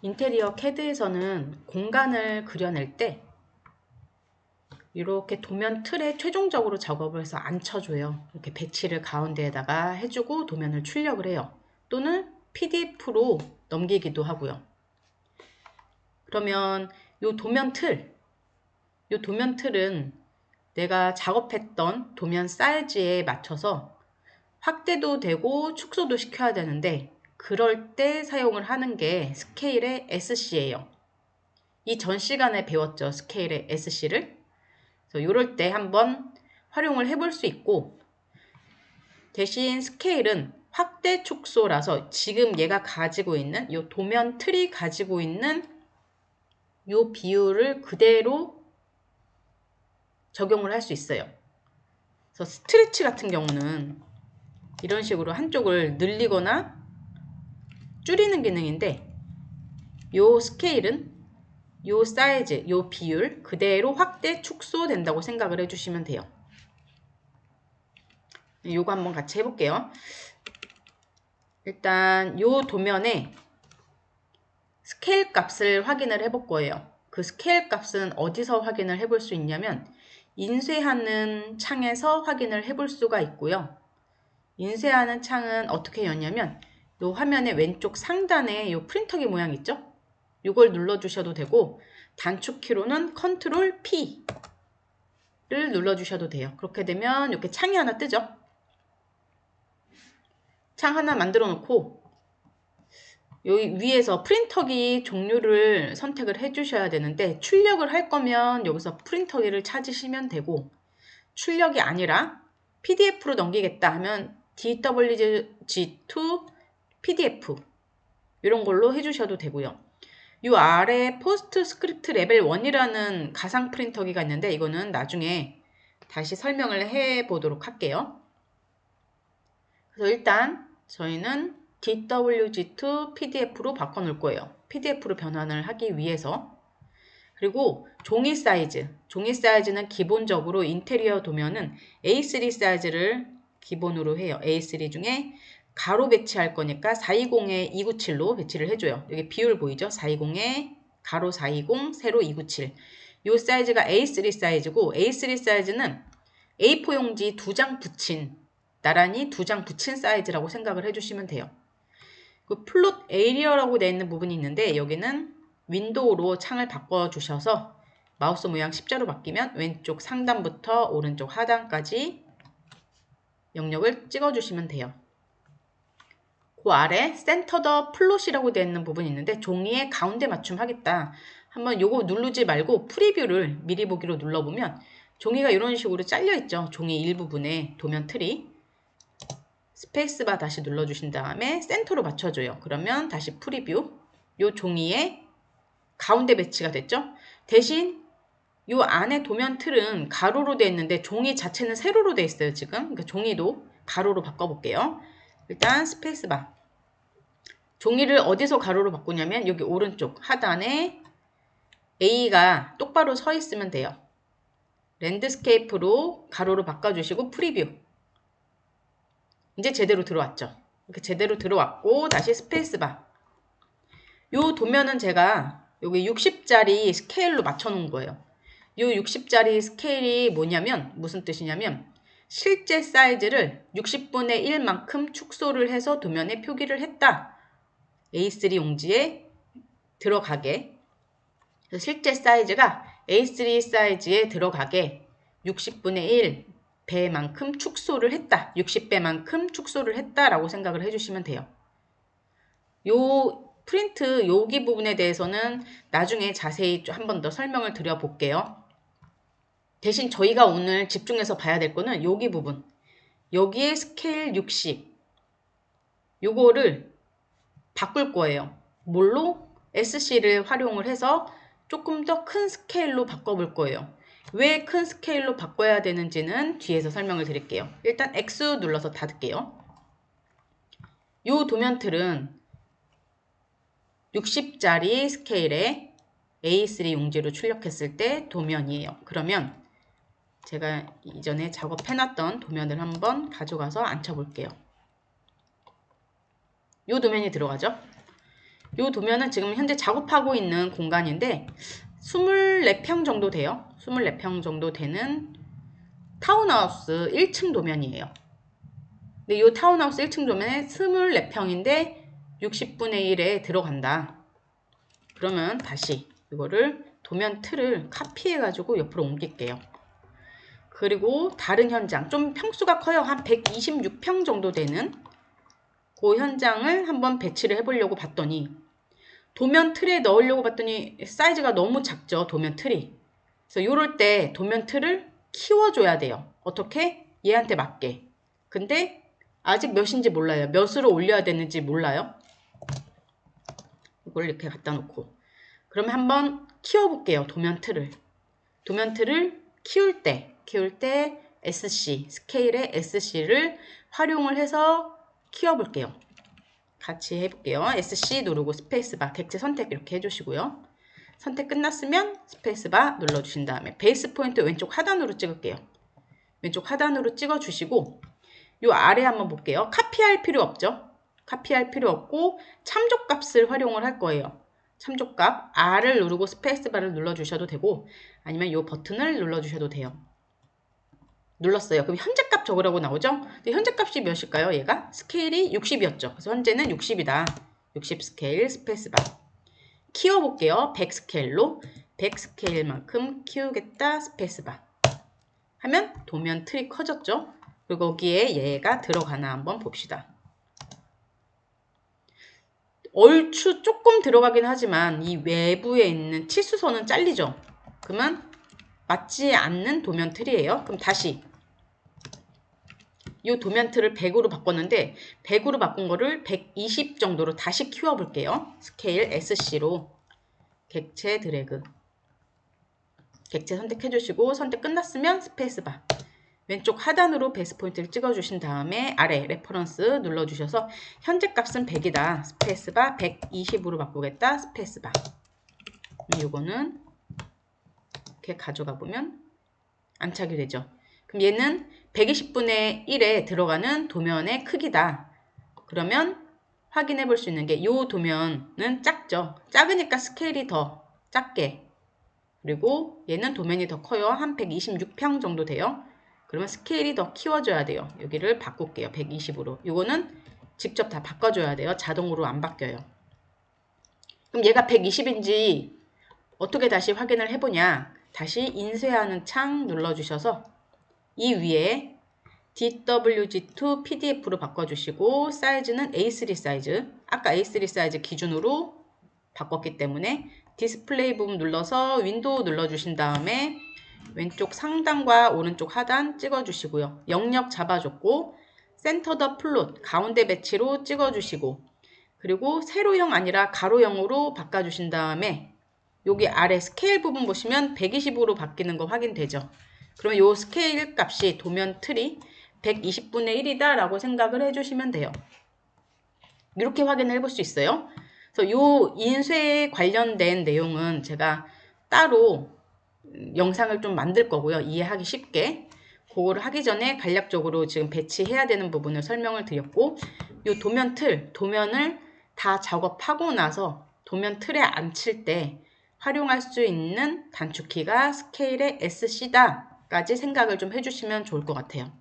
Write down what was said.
인테리어 CAD에서는 공간을 그려낼 때 이렇게 도면 틀에 최종적으로 작업을 해서 앉혀줘요. 이렇게 배치를 가운데에다가 해주고 도면을 출력을 해요. 또는 PDF로 넘기기도 하고요. 그러면 이 도면 틀은 내가 작업했던 도면 사이즈에 맞춰서 확대도 되고 축소도 시켜야 되는데 그럴 때 사용을 하는 게 스케일의 SC예요. 이 전 시간에 배웠죠. 스케일의 SC를. 그래서 이럴 때 한번 활용을 해볼 수 있고 대신 스케일은 확대 축소라서 지금 얘가 가지고 있는 이 도면 틀이 가지고 있는 이 비율을 그대로 적용을 할 수 있어요. 그래서 스트레치 같은 경우는 이런 식으로 한쪽을 늘리거나 줄이는 기능인데 이 스케일은 이 사이즈, 이 비율 그대로 확대 축소된다고 생각을 해주시면 돼요. 요거 한번 같이 해볼게요. 일단 요 도면에 스케일 값을 확인을 해볼 거예요. 그 스케일 값은 어디서 확인을 해볼 수 있냐면 인쇄하는 창에서 확인을 해볼 수가 있고요. 인쇄하는 창은 어떻게 여냐면 요 화면의 왼쪽 상단에 요 프린터기 모양 있죠? 이걸 눌러주셔도 되고 단축키로는 컨트롤 P를 눌러주셔도 돼요. 그렇게 되면 이렇게 창이 하나 뜨죠? 창 하나 만들어 놓고 여기 위에서 프린터기 종류를 선택을 해주셔야 되는데 출력을 할 거면 여기서 프린터기를 찾으시면 되고 출력이 아니라 PDF로 넘기겠다 하면 DWG2 PDF 이런 걸로 해주셔도 되고요. 이 아래 포스트 스크립트 레벨 1이라는 가상 프린터기가 있는데 이거는 나중에 다시 설명을 해 보도록 할게요. 그래서 일단 저희는 DWG2 PDF로 바꿔놓을 거예요. PDF로 변환을 하기 위해서. 그리고 종이 사이즈는 기본적으로 인테리어 도면은 A3 사이즈를 기본으로 해요. A3 중에 가로 배치할 거니까 420에 297로 배치를 해줘요. 여기 비율 보이죠? 420에 가로 420, 세로 297. 이 사이즈가 A3 사이즈고 A3 사이즈는 A4 용지 2장 붙인 나란히 2장 붙인 사이즈라고 생각을 해주시면 돼요. 그 플롯 에리어라고 되어 있는 부분이 있는데 여기는 윈도우로 창을 바꿔주셔서 마우스 모양 십자로 바뀌면 왼쪽 상단부터 오른쪽 하단까지 영역을 찍어주시면 돼요. 그 아래 센터 더 플롯이라고 되어 있는 부분이 있는데 종이의 가운데 맞춤 하겠다. 한번 요거 누르지 말고 프리뷰를 미리 보기로 눌러보면 종이가 이런 식으로 잘려 있죠. 종이 일부분에 도면 틀이. 스페이스바 다시 눌러주신 다음에 센터로 맞춰줘요. 그러면 다시 프리뷰. 요 종이의 가운데 배치가 됐죠. 대신 요 안에 도면 틀은 가로로 되어 있는데 종이 자체는 세로로 되어 있어요. 지금 그러니까 종이도 가로로 바꿔볼게요. 일단 스페이스바. 종이를 어디서 가로로 바꾸냐면 여기 오른쪽 하단에 A가 똑바로 서 있으면 돼요. 랜드스케이프로 가로로 바꿔주시고 프리뷰. 이제 제대로 들어왔죠. 이렇게 제대로 들어왔고 다시 스페이스바. 요 도면은 제가 여기 60짜리 스케일로 맞춰 놓은 거예요. 요 60짜리 스케일이 뭐냐면 무슨 뜻이냐면 실제 사이즈를 60분의 1만큼 축소를 해서 도면에 표기를 했다. A3 용지에 들어가게. 실제 사이즈가 A3 사이즈에 들어가게 60분의 1 배만큼 축소를 했다. 60배만큼 축소를 했다라고 생각을 해주시면 돼요. 요 프린트 여기 부분에 대해서는 나중에 자세히 한 번 더 설명을 드려볼게요. 대신 저희가 오늘 집중해서 봐야 될 거는 여기 부분. 여기에 스케일 60. 요거를 바꿀 거예요. 뭘로? SC를 활용을 해서 조금 더 큰 스케일로 바꿔볼 거예요. 왜 큰 스케일로 바꿔야 되는지는 뒤에서 설명을 드릴게요. 일단 X 눌러서 닫을게요. 요 도면 틀은 60짜리 스케일에 A3 용지로 출력했을 때 도면이에요. 그러면 제가 이전에 작업해놨던 도면을 한번 가져가서 앉혀볼게요. 요 도면이 들어가죠. 이 도면은 지금 현재 작업하고 있는 공간인데 24평 정도 돼요. 24평 정도 되는 타운하우스 1층 도면이에요. 근데 이 타운하우스 1층 도면에 24평인데 60분의 1에 들어간다. 그러면 다시 이거를 도면 틀을 카피해가지고 옆으로 옮길게요. 그리고 다른 현장, 좀 평수가 커요. 한 126평 정도 되는 그 현장을 한번 배치를 해보려고 봤더니 도면 틀에 넣으려고 봤더니 사이즈가 너무 작죠. 도면 틀이. 그래서 이럴 때 도면 틀을 키워줘야 돼요. 어떻게? 얘한테 맞게. 근데 아직 몇인지 몰라요. 몇으로 올려야 되는지 몰라요. 이걸 이렇게 갖다 놓고 그러면 한번 키워볼게요. 도면 틀을. 도면 틀을 키울 때 SC, 스케일의 SC를 활용을 해서 키워볼게요. 같이 해볼게요. SC 누르고 스페이스바, 객체 선택 이렇게 해주시고요. 선택 끝났으면 스페이스바 눌러주신 다음에 베이스 포인트 왼쪽 하단으로 찍을게요. 왼쪽 하단으로 찍어주시고 요 아래 한번 볼게요. 카피할 필요 없죠? 카피할 필요 없고 참조값을 활용을 할 거예요. 참조값 R을 누르고 스페이스바를 눌러주셔도 되고 아니면 이 버튼을 눌러주셔도 돼요. 눌렀어요. 그럼 현재값 적으라고 나오죠? 근데 현재값이 몇일까요? 얘가 스케일이 60이었죠. 그래서 현재는 60이다. 60 스케일 스페이스바. 키워볼게요. 100 스케일로 100 스케일만큼 키우겠다. 스페이스바. 하면 도면 틀이 커졌죠? 그리고 거기에 얘가 들어가나 한번 봅시다. 얼추 조금 들어가긴 하지만 이 외부에 있는 치수선은 잘리죠. 그러면 맞지 않는 도면 틀이에요. 그럼 다시 이 도면 틀을 100으로 바꿨는데 100으로 바꾼 거를 120 정도로 다시 키워볼게요. 스케일 SC로 객체 드래그 객체 선택해 주시고 선택 끝났으면 스페이스바 왼쪽 하단으로 베이스 포인트를 찍어주신 다음에 아래 레퍼런스 눌러주셔서 현재 값은 100이다. 스페이스바 120으로 바꾸겠다. 스페이스바 이거는 이렇게 가져가 보면 안착이 되죠. 그럼 얘는 120분의 1에 들어가는 도면의 크기다. 그러면 확인해 볼 수 있는 게 이 도면은 작죠. 작으니까 스케일이 더 작게 그리고 얘는 도면이 더 커요. 한 126평 정도 돼요. 그러면 스케일이 더 키워줘야 돼요. 여기를 바꿀게요. 120으로. 이거는 직접 다 바꿔줘야 돼요. 자동으로 안 바뀌어요. 그럼 얘가 120인지 어떻게 다시 확인을 해보냐. 다시 인쇄하는 창 눌러주셔서 이 위에 DWG2 PDF로 바꿔주시고 사이즈는 A3 사이즈. 아까 A3 사이즈 기준으로 바꿨기 때문에 디스플레이 부분 눌러서 윈도우 눌러주신 다음에 왼쪽 상단과 오른쪽 하단 찍어주시고요. 영역 잡아줬고 센터 더 플롯 가운데 배치로 찍어주시고 그리고 세로형 아니라 가로형으로 바꿔주신 다음에 여기 아래 스케일 부분 보시면 120으로 바뀌는 거 확인되죠. 그러면 이 스케일 값이 도면 틀이 120분의 1이다 라고 생각을 해주시면 돼요. 이렇게 확인을 해볼 수 있어요. 그래서 이 인쇄에 관련된 내용은 제가 따로 영상을 좀 만들 거고요. 이해하기 쉽게. 그거를 하기 전에 간략적으로 지금 배치해야 되는 부분을 설명을 드렸고 이 도면 틀, 도면을 다 작업하고 나서 도면 틀에 앉힐 때 활용할 수 있는 단축키가 스케일의 SC다 까지 생각을 좀 해주시면 좋을 것 같아요.